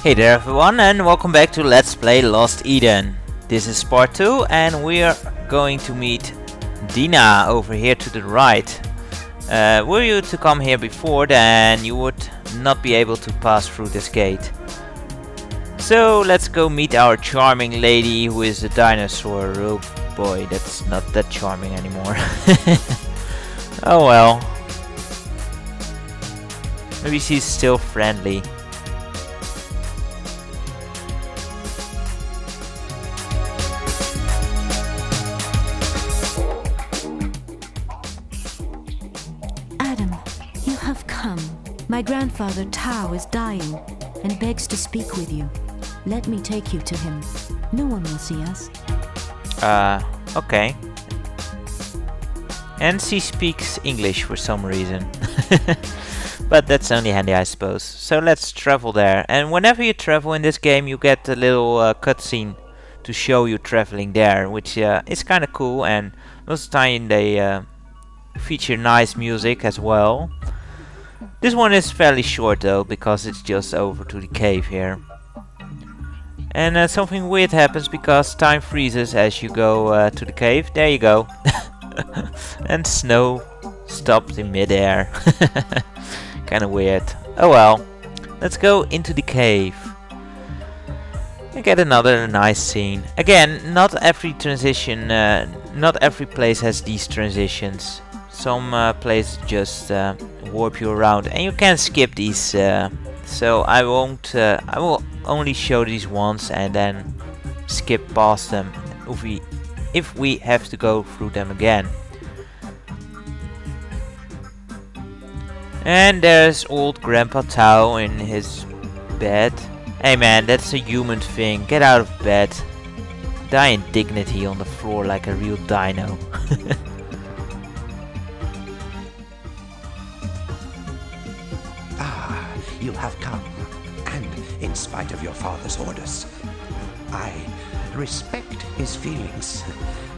Hey there everyone, and welcome back to Let's Play Lost Eden. This is part 2 and we are going to meet Dina over here to the right. Were you to come here before, then you would not be able to pass through this gate. So let's go meet our charming lady who is a dinosaur. Oh boy, that's not that charming anymore. Oh well. Maybe she's still friendly. My grandfather Tao is dying and begs to speak with you. Let me take you to him. No one will see us. Okay. And she speaks English for some reason. But that's only handy, I suppose. So let's travel there. And whenever you travel in this game, you get a little cutscene to show you traveling there, which is kind of cool. And most of the time they feature nice music as well. This one is fairly short though, because it's just over to the cave here. And something weird happens because time freezes as you go to the cave. There you go. And snow stopped in midair. Kinda weird. Oh well. Let's go into the cave. And get another nice scene. Again, not every transition, not every place has these transitions. Some places just warp you around, and you can skip these. So I won't. I will only show these once and then skip past them if we have to go through them again. And there's old Grandpa Tao in his bed. Hey man, that's a human thing. Get out of bed. Die in dignity on the floor like a real dino. You have come, and in spite of your father's orders, I respect his feelings,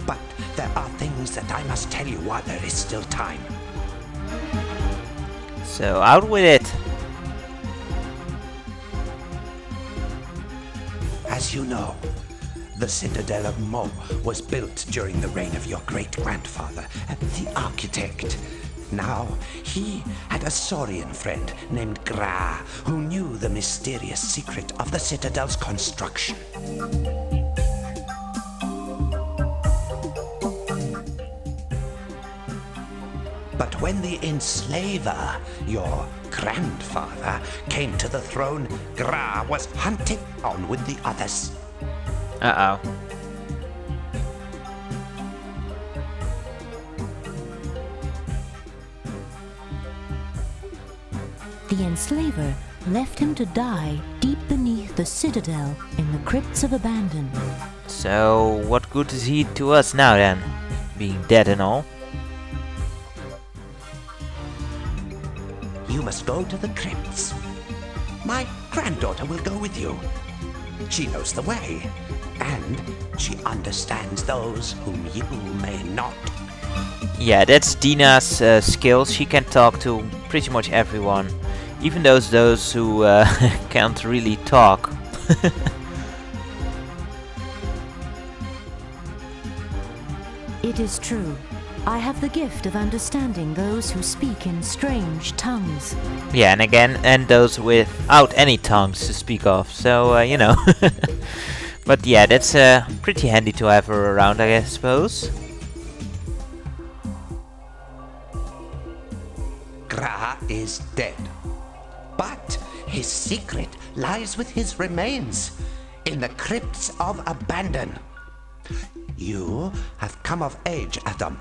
but there are things that I must tell you while there is still time. So out with it. As you know, the Citadel of Mo was built during the reign of your great-grandfather, the architect. Now, he had a Saurian friend named Gra, who knew the mysterious secret of the Citadel's construction. But when the enslaver, your grandfather, came to the throne, Gra was hunted on with the others. Uh-oh. The enslaver left him to die deep beneath the citadel in the crypts of abandon. So what good is he to us now then? Being dead and all? You must go to the crypts. My granddaughter will go with you. She knows the way, and she understands those whom you may not. Yeah, that's Dina's skills. She can talk to pretty much everyone. Even those who can't really talk. It is true. I have the gift of understanding those who speak in strange tongues. Yeah, and again, and those without any tongues to speak of. So, you know. But yeah, that's pretty handy to have her around, I suppose. Gra is dead. But his secret lies with his remains in the crypts of abandon. You have come of age, Adam.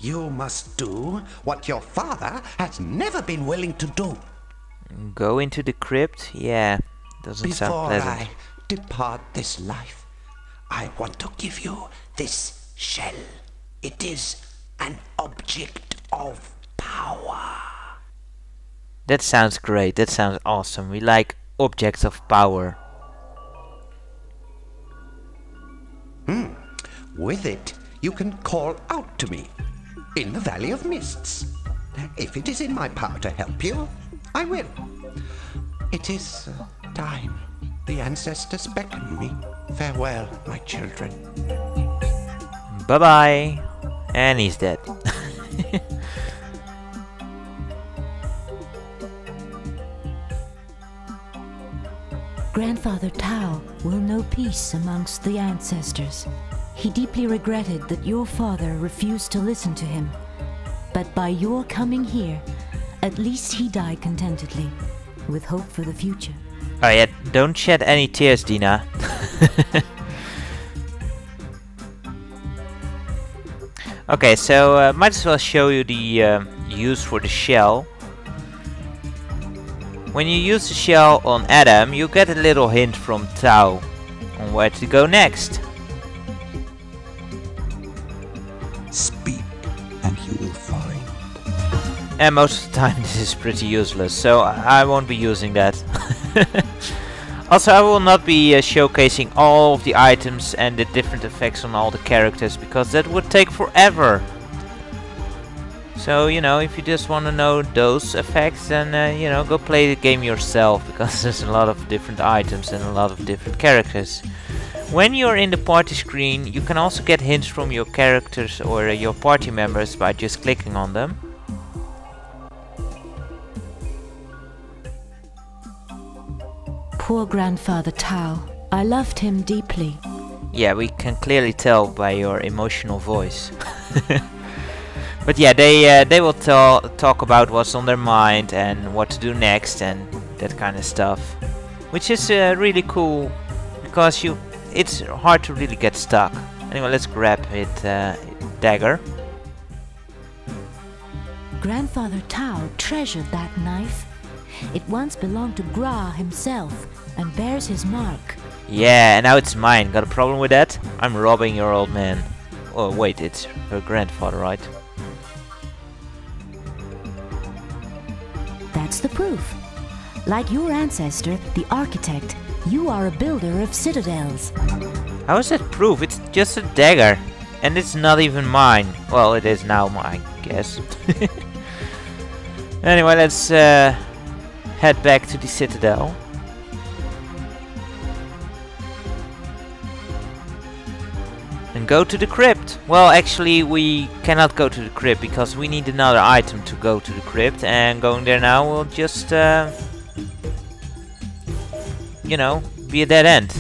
You must do what your father has never been willing to do. Go into the crypt? Yeah, doesn't sound pleasant. Before I depart this life, I want to give you this shell. It is an object of power. That sounds great, that sounds awesome. We like objects of power. With it, you can call out to me in the Valley of Mists. If it is in my power to help you, I will. It is time, the ancestors beckon me. Farewell, my children. Bye-bye. And he's dead. Grandfather Tao will know peace amongst the ancestors. He deeply regretted that your father refused to listen to him. But by your coming here, at least he died contentedly, with hope for the future. Oh yeah, don't shed any tears, Dina. Okay, so might as well show you the use for the shell. When you use the shell on Adam, you get a little hint from Tao on where to go next. Speak, and you will find. And most of the time this is pretty useless, so I won't be using that. Also, I will not be showcasing all of the items and the different effects on all the characters, because that would take forever. So, you know, if you just want to know those effects, then, you know, go play the game yourself, because there's a lot of different items and a lot of different characters. When you're in the party screen, you can also get hints from your characters or your party members by just clicking on them. Poor Grandfather Tao. I loved him deeply. Yeah, we can clearly tell by your emotional voice. But yeah, they will talk about what's on their mind and what to do next and that kind of stuff, which is really cool because it's hard to really get stuck. Anyway, let's grab it dagger. Grandfather Tao treasured that knife. It once belonged to Gra himself and bears his mark. Yeah, and now it's mine. Got a problem with that? I'm robbing your old man. Oh wait, it's her grandfather, right? That's the proof. Like your ancestor, the architect, you are a builder of citadels. How is that proof? It's just a dagger. And it's not even mine. Well, it is now mine, I guess. Anyway, let's head back to the citadel. And go to the crypt. Well, actually, we cannot go to the crypt because we need another item to go to the crypt. And going there now will just, you know, be a dead end.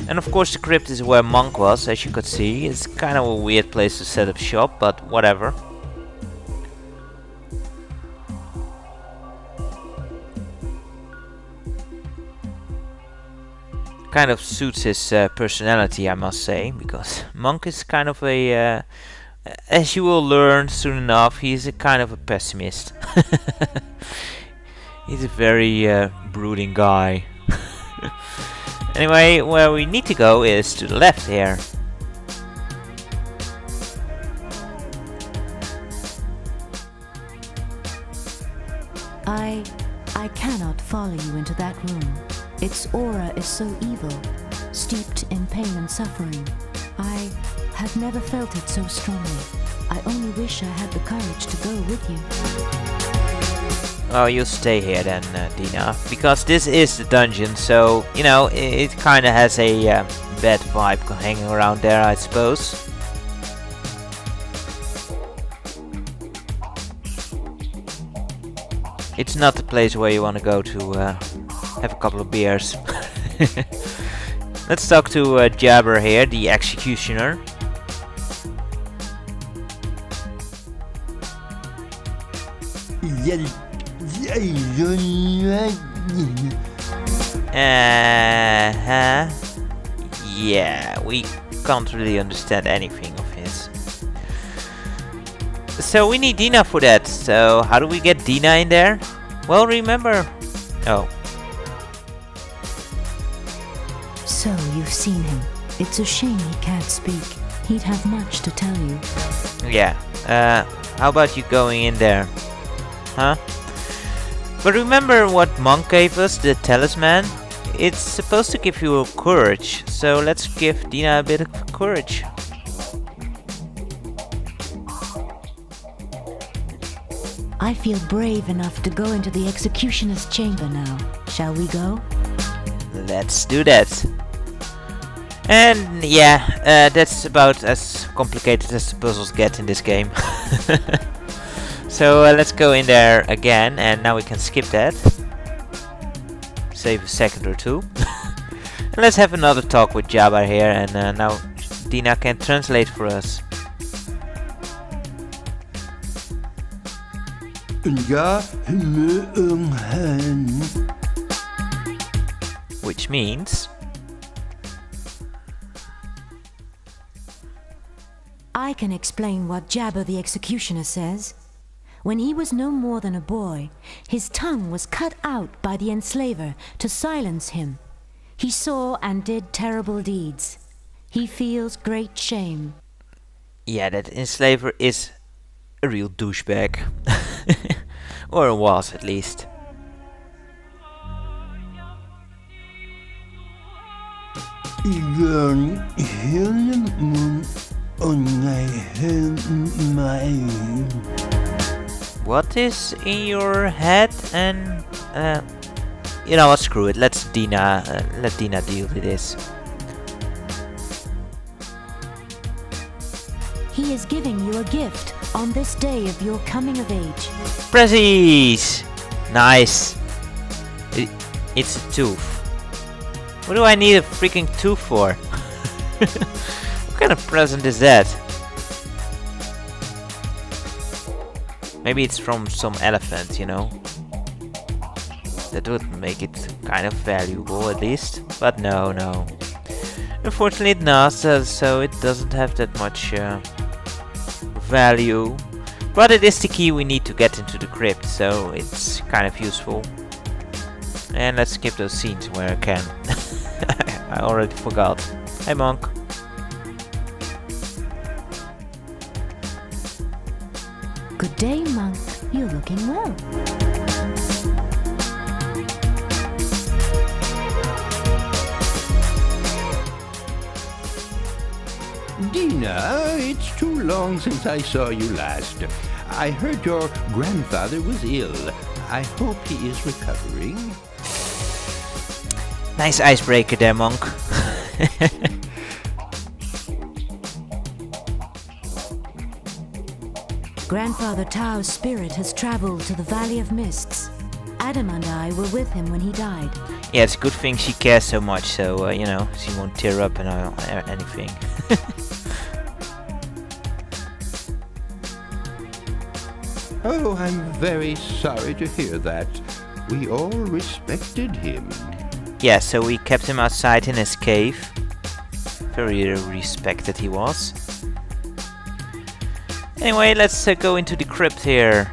And of course, the crypt is where Monk was, as you could see. It's kind of a weird place to set up shop, but whatever. Kind of suits his personality, I must say, because Monk is kind of a, as you will learn soon enough, he's a kind of a pessimist. He's a very brooding guy. Anyway, where we need to go is to the left here. I cannot follow you into that room. Its aura is so evil, steeped in pain and suffering. I have never felt it so strongly. I only wish I had the courage to go with you. Oh, you stay here then, Dina, because this is the dungeon, so, you know, it kind of has a bad vibe hanging around there, I suppose. It's not the place where you want to go to have a couple of beers. Let's talk to Jabber here, the executioner. Yeah, we can't really understand anything of his. So we need Dina for that. So how do we get Dina in there? Well, remember... Oh. So you've seen him. It's a shame he can't speak. He'd have much to tell you. Yeah. How about you going in there? Huh? But remember what Monk gave us, the talisman? It's supposed to give you courage. So let's give Dina a bit of courage. I feel brave enough to go into the executioner's chamber now. Shall we go? Let's do that. And yeah, that's about as complicated as the puzzles get in this game. So let's go in there again, and now we can skip that. Save a second or two. And let's have another talk with Jabba here, and now Dina can translate for us. Which means... I can explain what Jabba the Executioner says. When he was no more than a boy, his tongue was cut out by the enslaver to silence him. He saw and did terrible deeds. He feels great shame. Yeah, that enslaver is a real douchebag. Or was, at least. What is in your head? And you know what, screw it. Let Dina deal with this. He is giving you a gift on this day of your coming of age. Prezzies! Nice. It's a tooth. What do I need a freaking tooth for? What kind of present is that? Maybe it's from some elephant, you know? That would make it kind of valuable, at least. But no. Unfortunately it not, so it doesn't have that much value. But it is the key we need to get into the crypt, so it's kind of useful. And let's skip those scenes where I can. I already forgot. Hey, monk. Good day, monk. You're looking well. Dina, it's too long since I saw you last. I heard your grandfather was ill. I hope he is recovering. Nice icebreaker there, monk. Grandfather Tao's spirit has traveled to the Valley of Mists. Adam and I were with him when he died. Yeah, it's a good thing she cares so much, so, you know, she won't tear up and anything. Oh, I'm very sorry to hear that. We all respected him. Yeah, so we kept him outside in his cave. Very respected he was. Anyway, let's go into the crypt here.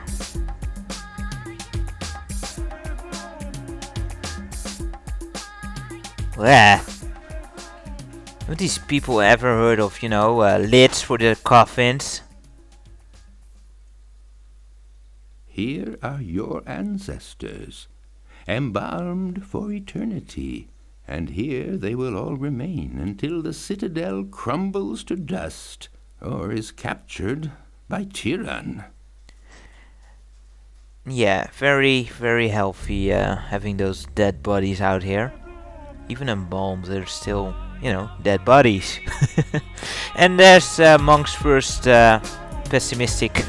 Have these people ever heard of, you know, lids for their coffins? Here are your ancestors, embalmed for eternity, and here they will all remain until the citadel crumbles to dust or is captured by Tyrann. Yeah, very healthy having those dead bodies out here. Even embalmed, they're still, you know, dead bodies. And there's Monk's first pessimistic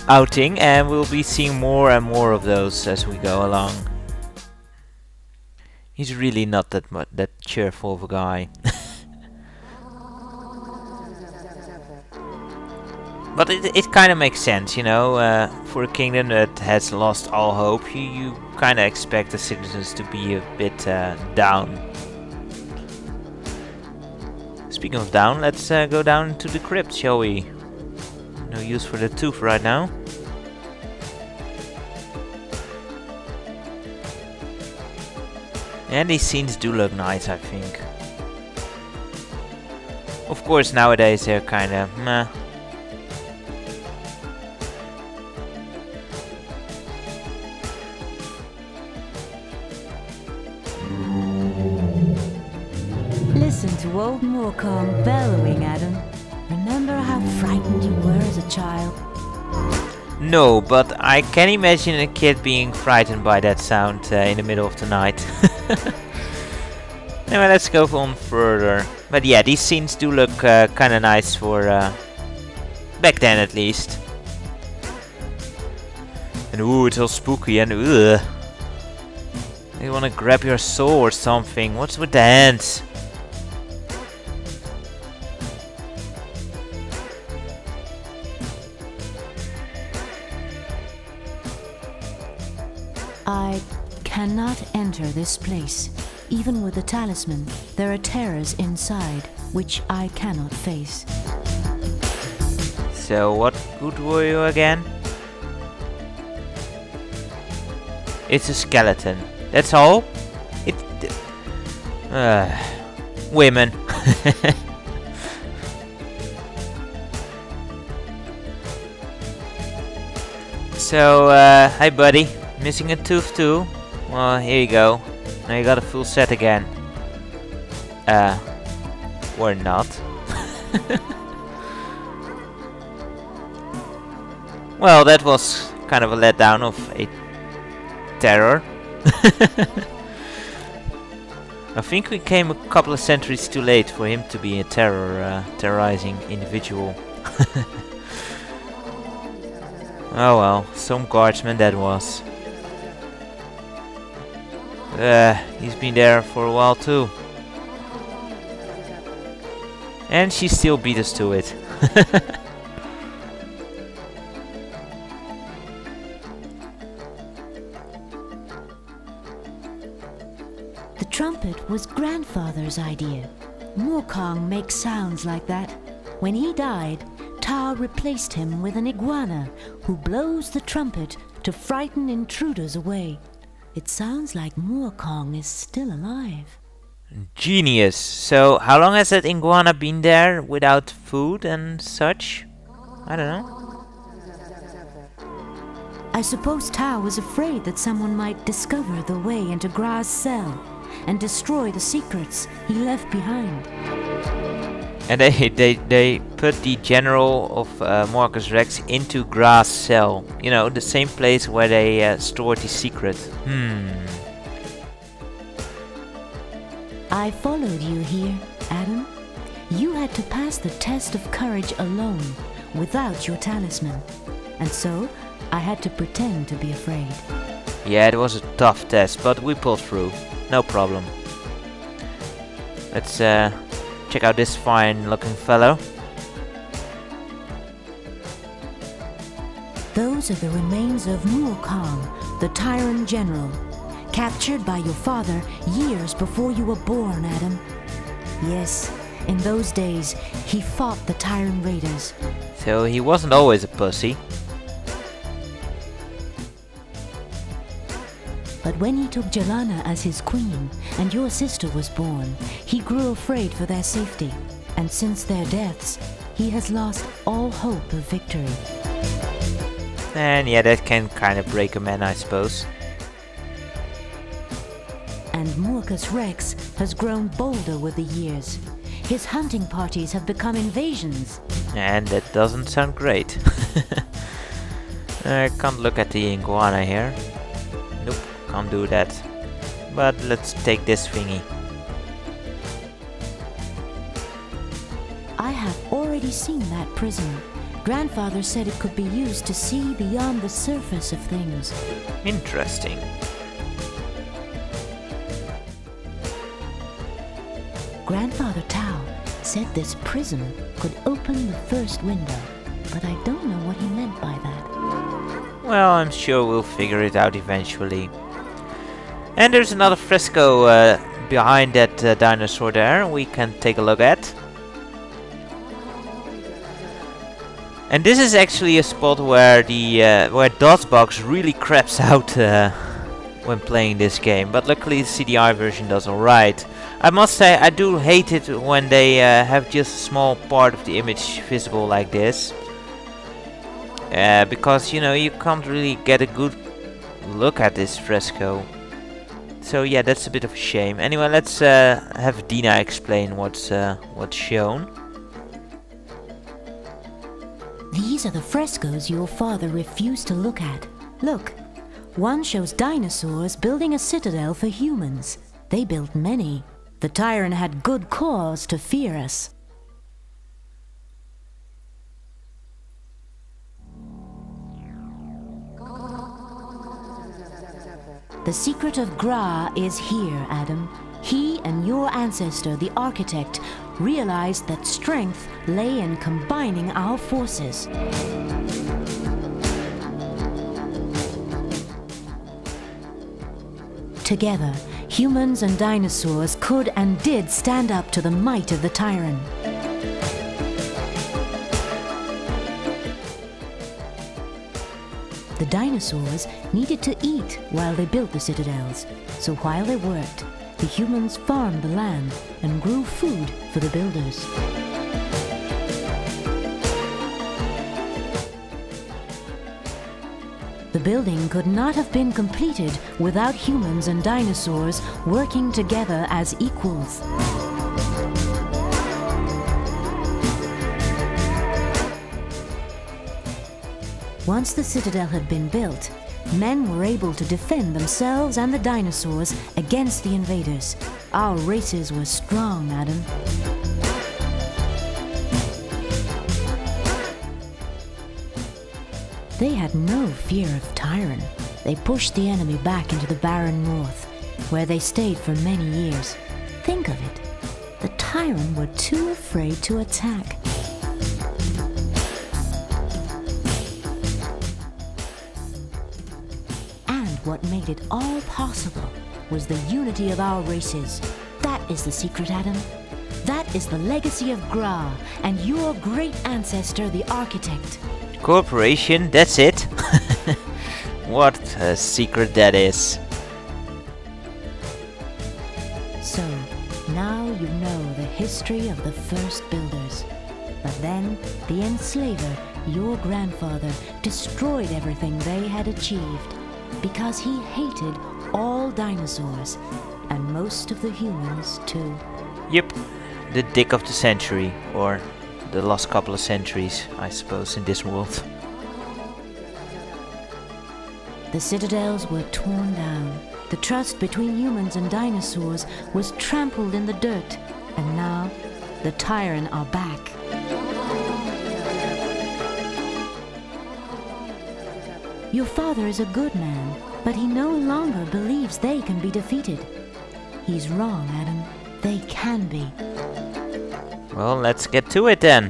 outing, and we'll be seeing more and more of those as we go along. He's really not that cheerful of a guy. But it kind of makes sense, you know, for a kingdom that has lost all hope, you kind of expect the citizens to be a bit down. Speaking of down, let's go down into the crypt, shall we? No use for the tooth right now. And these scenes do look nice, I think. Of course, nowadays they're kind of meh. Listen to old Moorcomb bellowing, Adam. Remember how frightened you were as a child? No, but I can imagine a kid being frightened by that sound in the middle of the night. Anyway, let's go on further. But yeah, these scenes do look kinda nice for back then at least. And ooh, it's all spooky and ugh. You wanna grab your soul or something. What's with the hands? I cannot enter this place. Even with the talisman, there are terrors inside, which I cannot face. So what good were you again? It's a skeleton. That's all? Women. So, hi buddy. Missing a tooth too? Well, here you go. Now you got a full set again. Or not. Well, that was kind of a letdown of a terror. I think we came a couple of centuries too late for him to be a terrorizing individual. Oh well, some guardsman that was. He's been there for a while too. And she still beat us to it. The trumpet was grandfather's idea. Murkong makes sounds like that. When he died, Ta replaced him with an iguana who blows the trumpet to frighten intruders away. It sounds like Murkong is still alive. Genius. So, how long has that iguana been there without food and such? I don't know. I suppose Ta was afraid that someone might discover the way into Gra's cell and destroy the secrets he left behind. And they put the general of Marcus Rex into Gra's cell. You know, the same place where they stored the secret. I followed you here, Adam. You had to pass the test of courage alone, without your talisman. And so, I had to pretend to be afraid. Yeah, it was a tough test, but we pulled through. No problem. Let's check out this fine looking fellow. Those are the remains of Murkong, the tyrant general, captured by your father years before you were born, Adam. Yes, in those days, he fought the tyrant raiders. So he wasn't always a pussy. But when he took Jelana as his queen, and your sister was born, he grew afraid for their safety. And since their deaths, he has lost all hope of victory. And yeah, that can kind of break a man, I suppose. And Marcus Rex has grown bolder with the years. His hunting parties have become invasions. And that doesn't sound great. I can't look at the iguana here. Nope, can't do that. But let's take this thingy. I have already seen that prison. Grandfather said it could be used to see beyond the surface of things. Interesting. Grandfather Tao said this prison could open the first window, but I don't know what he meant by that. Well, I'm sure we'll figure it out eventually. And there's another fresco behind that dinosaur there we can take a look at. And this is actually a spot where the where DOSBox really craps out when playing this game, but luckily the CDI version does alright. I must say I do hate it when they have just a small part of the image visible like this, because you know you can't really get a good look at this fresco. So yeah, that's a bit of a shame. Anyway, let's have Dina explain what's shown. These are the frescoes your father refused to look at. Look, one shows dinosaurs building a citadel for humans. They built many, The tyrant had good cause to fear us. The secret of Gra is here, Adam. He and your ancestor, the architect, realized that strength lay in combining our forces. Together, humans and dinosaurs could and did stand up to the might of the tyrant. The dinosaurs needed to eat while they built the citadels, so while they worked, the humans farmed the land and grew food for the builders. The building could not have been completed without humans and dinosaurs working together as equals. Once the citadel had been built, men were able to defend themselves and the dinosaurs against the invaders. Our races were strong, Adam. They had no fear of Tyrann. They pushed the enemy back into the barren north, where they stayed for many years. Think of it. The Tyrann were too afraid to attack. What made it all possible was the unity of our races. That is the secret, Adam. That is the legacy of Gra and your great ancestor, the architect. Cooperation, that's it. What a secret that is. So, now you know the history of the first builders. But then, the enslaver, your grandfather, destroyed everything they had achieved. Because he hated all dinosaurs, and most of the humans too. Yep, the dick of the century, or the last couple of centuries, I suppose, in this world. The citadels were torn down. The trust between humans and dinosaurs was trampled in the dirt, and now the Tyrann are back. Your father is a good man, but he no longer believes they can be defeated. He's wrong, Adam. They can be. Well, let's get to it then.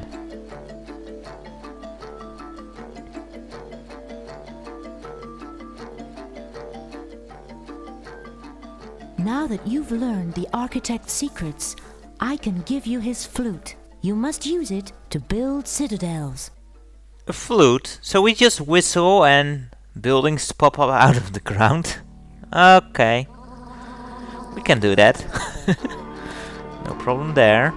Now that you've learned the architect's secrets, I can give you his flute. You must use it to build citadels. A flute? So we just whistle and buildings pop up out of the ground? Okay. We can do that. No problem there.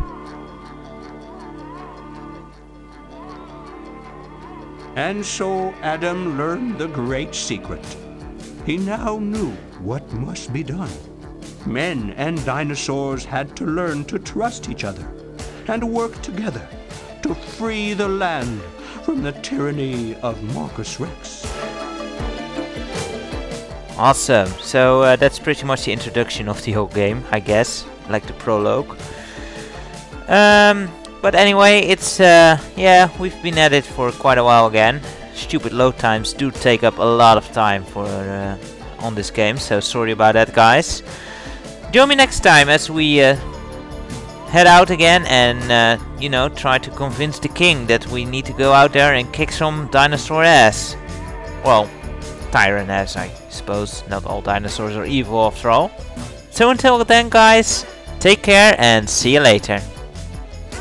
And so Adam learned the great secret. He now knew what must be done. Men and dinosaurs had to learn to trust each other and work together to free the land from the tyranny of Marcus Rex. Awesome. So that's pretty much the introduction of the whole game, I guess, like the prologue. But anyway, it's yeah, we've been at it for quite a while again. Stupid load times do take up a lot of time for on this game, so sorry about that, guys. Join me next time as we head out again and you know, try to convince the king that we need to go out there and kick some dinosaur ass. Well, Tyrann ass, I suppose. Not all dinosaurs are evil after all. So until then, guys, take care and see you later.